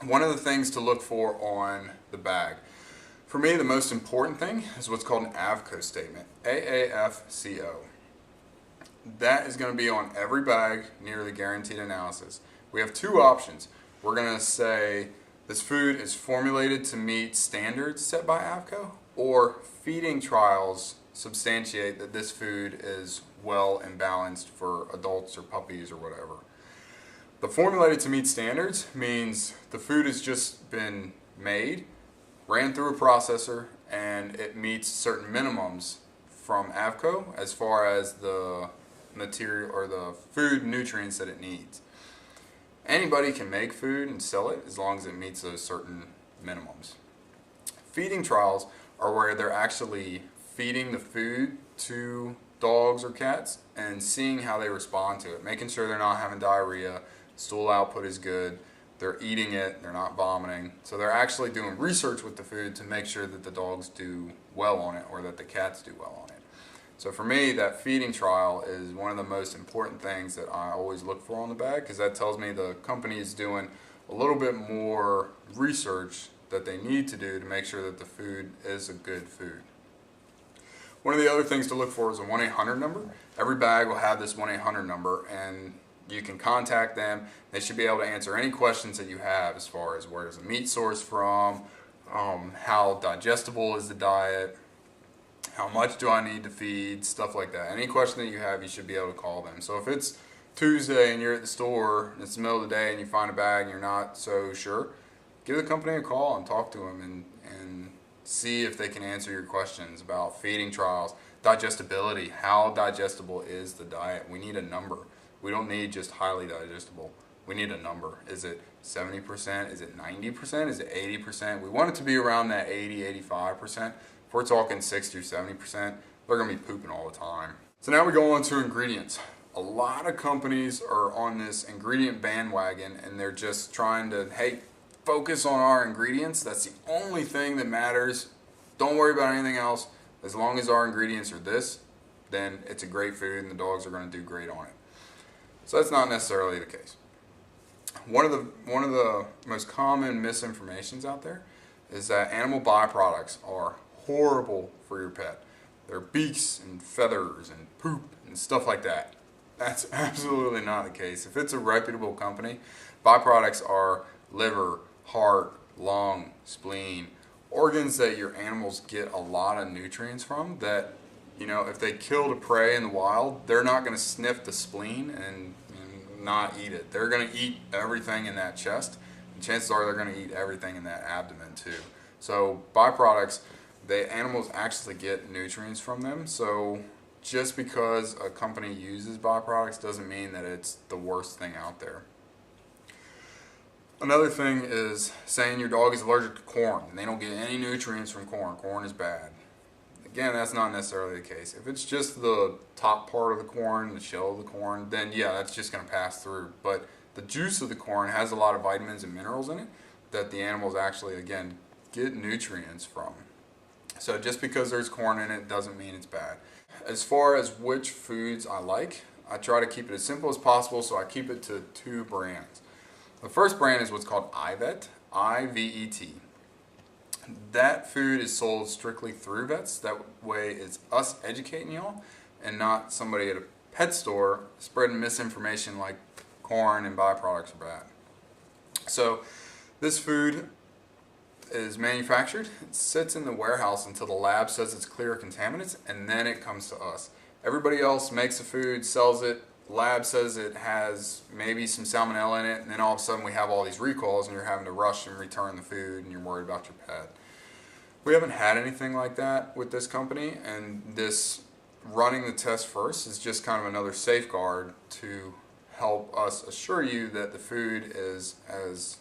One of the things to look for on the bag, for me, the most important thing is what's called an AAFCO statement, AAFCO. That is going to be on every bag, nearly guaranteed analysis. We have two options. We're going to say this food is formulated to meet standards set by AAFCO, or feeding trials substantiate that this food is well and balanced for adults or puppies or whatever. The formulated to meet standards means the food has just been made, ran through a processor, and it meets certain minimums from AAFCO as far as the material or the food nutrients that it needs. Anybody can make food and sell it as long as it meets those certain minimums. Feeding trials are where they're actually feeding the food to dogs or cats and seeing how they respond to it, making sure they're not having diarrhea, stool output is good, they're eating it, they're not vomiting. So they're actually doing research with the food to make sure that the dogs do well on it or that the cats do well on it. So for me, that feeding trial is one of the most important things that I always look for on the bag, because that tells me the company is doing a little bit more research that they need to do to make sure that the food is a good food. One of the other things to look for is a 1-800 number. Every bag will have this 1-800 number, and you can contact them. They should be able to answer any questions that you have as far as where is the meat source from, how digestible is the diet, how much do I need to feed, stuff like that. Any question that you have, you should be able to call them. So if it's Tuesday and you're at the store and it's the middle of the day and you find a bag and you're not so sure, give the company a call and talk to them and see if they can answer your questions about feeding trials, digestibility, how digestible is the diet. We need a number. We don't need just highly digestible. We need a number. Is it 70%? Is it 90%? Is it 80%? We want it to be around that 80, 85%. If we're talking 60 or 70%, they're going to be pooping all the time. So now we go on to ingredients. A lot of companies are on this ingredient bandwagon and they're just trying to, hey, focus on our ingredients. That's the only thing that matters. Don't worry about anything else. As long as our ingredients are this, then it's a great food and the dogs are going to do great on it. So that's not necessarily the case. One of the most common misinformations out there is that animal byproducts are horrible for your pet. They're beaks and feathers and poop and stuff like that. That's absolutely not the case. If it's a reputable company, byproducts are liver, heart, lung, spleen, organs that your animals get a lot of nutrients from that, you know, if they killed a prey in the wild, they're not going to sniff the spleen and not eat it. They're going to eat everything in that chest, and chances are they're going to eat everything in that abdomen too. So byproducts, the animals actually get nutrients from them. So just because a company uses byproducts doesn't mean that it's the worst thing out there. Another thing is saying your dog is allergic to corn and they don't get any nutrients from corn. Corn is bad. Again, that's not necessarily the case. If it's just the top part of the corn, the shell of the corn, then yeah, that's just going to pass through. But the juice of the corn has a lot of vitamins and minerals in it that the animals actually, again, get nutrients from. So just because there's corn in it doesn't mean it's bad. As far as which foods I like, I try to keep it as simple as possible, so I keep it to two brands. The first brand is what's called iVet, I-V-E-T. That food is sold strictly through vets. That way it's us educating y'all and not somebody at a pet store spreading misinformation like corn and byproducts are bad. So this food is manufactured. It sits in the warehouse until the lab says it's clear of contaminants, and then it comes to us. Everybody else makes the food, sells it, lab says it has maybe some salmonella in it, and then all of a sudden we have all these recalls and you're having to rush and return the food and you're worried about your pet. We haven't had anything like that with this company, and this running the test first is just kind of another safeguard to help us assure you that the food is as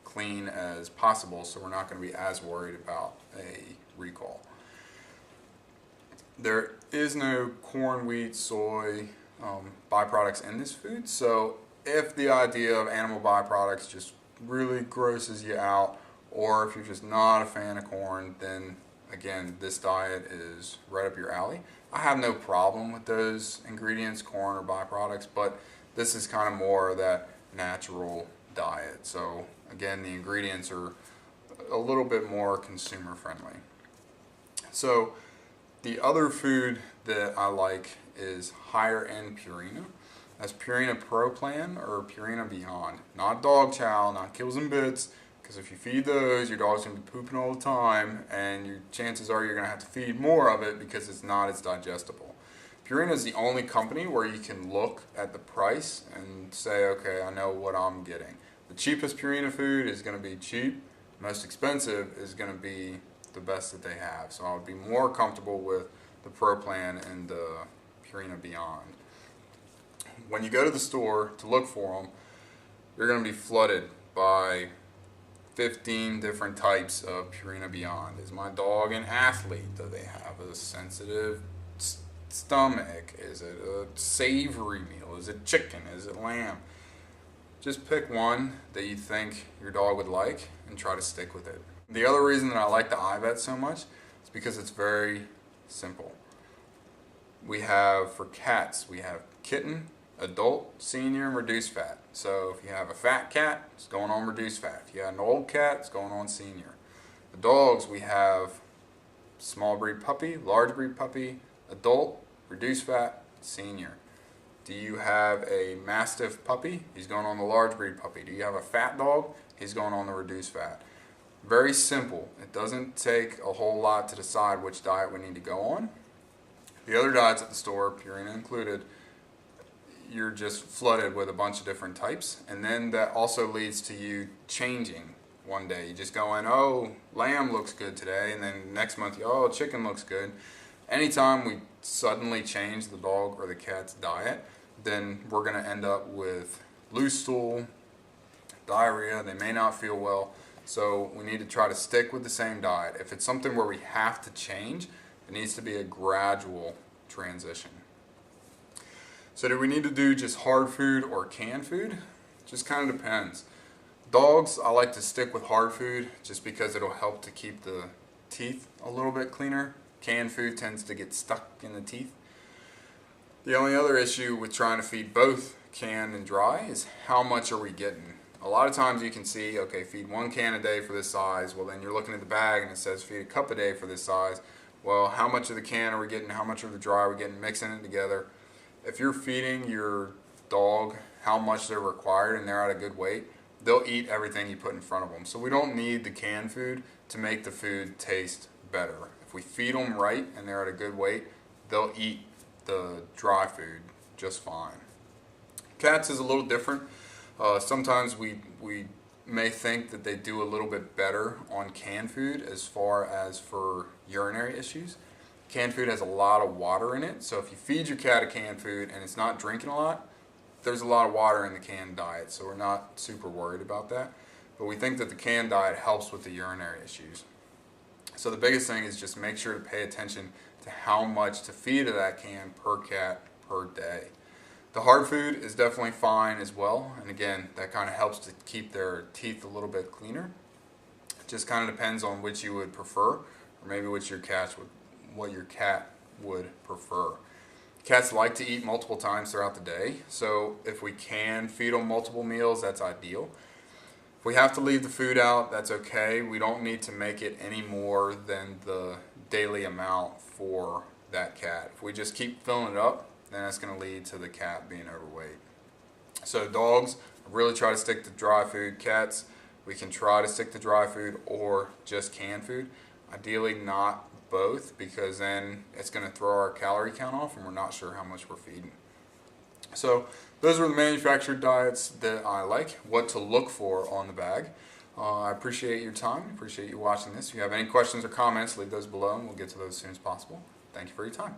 clean as possible, so we're not going to be as worried about a recall. There is no corn, wheat, soy byproducts in this food, so if the idea of animal byproducts just really grosses you out, or if you're just not a fan of corn, then again, this diet is right up your alley. I have no problem with those ingredients, corn or byproducts, but this is kind of more of that natural diet. So again, the ingredients are a little bit more consumer friendly. So the other food that I like is higher end Purina. That's Purina Pro Plan or Purina Beyond. Not dog chow, not Kills and Bits, because if you feed those, your dog's going to be pooping all the time, and your chances are you're going to have to feed more of it because it's not as digestible. Purina is the only company where you can look at the price and say, okay, I know what I'm getting. The cheapest Purina food is going to be cheap. Most expensive is going to be the best that they have. So I would be more comfortable with the Pro Plan and the Purina Beyond. When you go to the store to look for them, you're going to be flooded by 15 different types of Purina Beyond. Is my dog an athlete? Do they have a sensitive stomach? Is it a savory meal? Is it chicken? Is it lamb? Just pick one that you think your dog would like and try to stick with it. The other reason that I like the iVet so much is because it's very simple. We have, for cats, we have kitten, adult, senior, and reduced fat. So if you have a fat cat, it's going on reduced fat. If you have an old cat, it's going on senior. The dogs, we have small breed puppy, large breed puppy, adult, reduced fat, senior. Do you have a Mastiff puppy? He's going on the large breed puppy. Do you have a fat dog? He's going on the reduced fat. Very simple. It doesn't take a whole lot to decide which diet we need to go on. The other diets at the store, Purina included, you're just flooded with a bunch of different types, and then that also leads to you changing one day. You just go in, oh, lamb looks good today, and then next month, oh, chicken looks good. Anytime we suddenly change the dog or the cat's diet, then we're going to end up with loose stool, diarrhea. They may not feel well, so we need to try to stick with the same diet. If it's something where we have to change, it needs to be a gradual transition. So do we need to do just hard food or canned food? Just kind of depends. Dogs, I like to stick with hard food just because it'll help to keep the teeth a little bit cleaner. Canned food tends to get stuck in the teeth. The only other issue with trying to feed both canned and dry is how much are we getting. A lot of times you can see, okay, feed 1 can a day for this size. Well, then you're looking at the bag and it says feed a cup a day for this size. Well, how much of the can are we getting? How much of the dry are we getting? Mixing it together. If you're feeding your dog how much they're required and they're at a good weight, they'll eat everything you put in front of them. So we don't need the canned food to make the food taste better. If we feed them right and they're at a good weight, they'll eat the dry food just fine. Cats is a little different. Sometimes we may think that they do a little bit better on canned food as far as for urinary issues. Canned food has a lot of water in it, so if you feed your cat a canned food and it's not drinking a lot, there's a lot of water in the canned diet, so we're not super worried about that. But we think that the canned diet helps with the urinary issues. So the biggest thing is just make sure to pay attention to how much to feed of that can per cat per day. The hard food is definitely fine as well, and again, that kind of helps to keep their teeth a little bit cleaner. It just kind of depends on which you would prefer, or maybe what your cat would prefer. Cats like to eat multiple times throughout the day, so if we can feed them multiple meals, that's ideal. If we have to leave the food out, that's okay. We don't need to make it any more than the daily amount for that cat. If we just keep filling it up, then that's going to lead to the cat being overweight. So dogs, really try to stick to dry food. Cats, we can try to stick to dry food or just canned food. Ideally not both, because then it's going to throw our calorie count off and we're not sure how much we're feeding. So those are the manufactured diets that I like, what to look for on the bag. I appreciate your time, appreciate you watching this. If you have any questions or comments, leave those below and we'll get to those as soon as possible. Thank you for your time.